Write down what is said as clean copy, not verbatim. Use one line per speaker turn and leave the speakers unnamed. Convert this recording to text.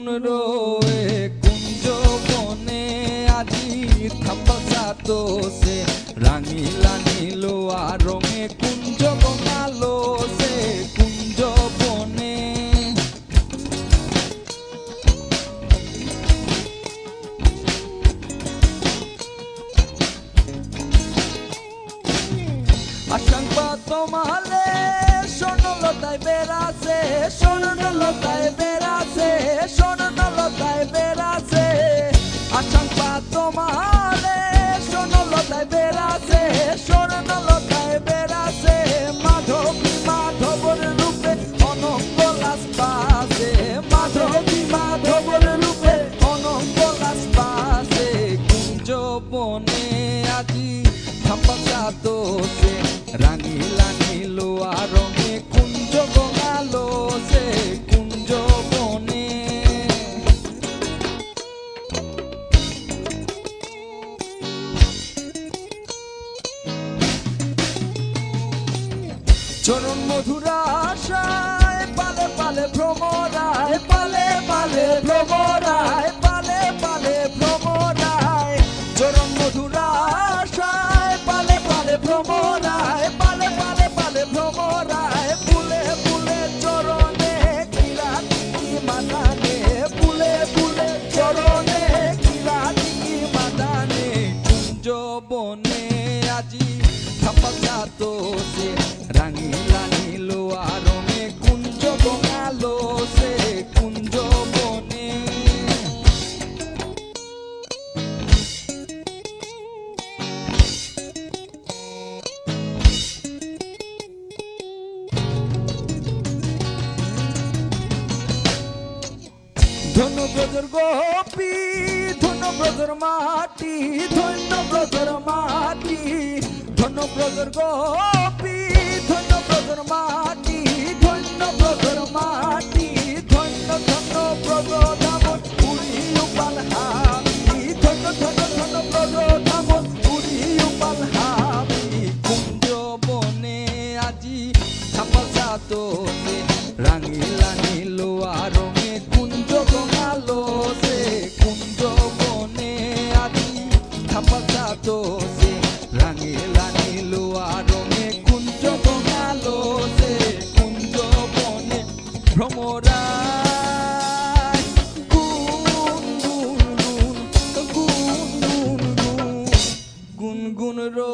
গুনগুন রোয়ে কুঞ্জ বনে আজি থাম্বাসা তোসে রাঙিলা নীলো আর রঙে কুঞ্জ বনালো সে কুঞ্জ বনে আশঙ্কা তোমালে স্বর্ণলতায় বেড়াছে স্বর্ণলতায় বেড়াছে স্বর্ণলতায় বেড়াছে আশঙ্কা তোমালে স্বর্ণলতায় বেড়াছে স্বর্ণলতায় বেড়াছে মাধবী মাধবর রূপে অনঙ্গ লাস পাছে মাধবী মাধবর রূপে অনঙ্গ লাস পাছে কুঞ্জ বনে আজি থাম্বাসা তোসে রাঙিলা নীলো আর রঙে কুঞ্জ বনালো সে কুঞ্জ বনে চরণ মধুরা আশায় পালে পালে ভ্রমরায় পালে পালে ভ্রমরায় পালে পালে ভ্রমরায় চরণ মধুরা আশায় পালে পালে ভ্রমরায় পালে পালে পালে ভ্রমরায় ফুলে ফুলে চরণে কিরাতি মাদানে ফুলে ফুলে চরণে কিরাতি মাদানে কুঞ্জ বনে আজি থাম্বাসা তোসে রাঙিলা নীলো আর রঙে কুঞ্জ বনালো সে কুঞ্জ বনে ধন্য ব্রজর গোপী ধন্য ব্রজর মাটি ধন্য ব্রজর মাটি ধন্য ব্রজর গোপী ধন্য ব্রজর মাটি ধন্য ব্রজর মাটি ধন্য ধন্য ব্রজ ধামন পুরী উপাল হাবি ধন্য ধন্য ধন্য ব্রজ ধামন পুরী উপাল হাবি কুঞ্জ বনে আজি থাম্বাসা তোসে রাঙিলা নীলো আর রঙে কুঞ্জ বনালো সে কুঞ্জ বনে আজি থাম্বাসা তোসে রাঙিলা নীলো আর রঙে কুঞ্জ বনালো সে কুঞ্জ বনে ভ্রমরায় গুন গুন গুন গুন গুন গুন গুন রো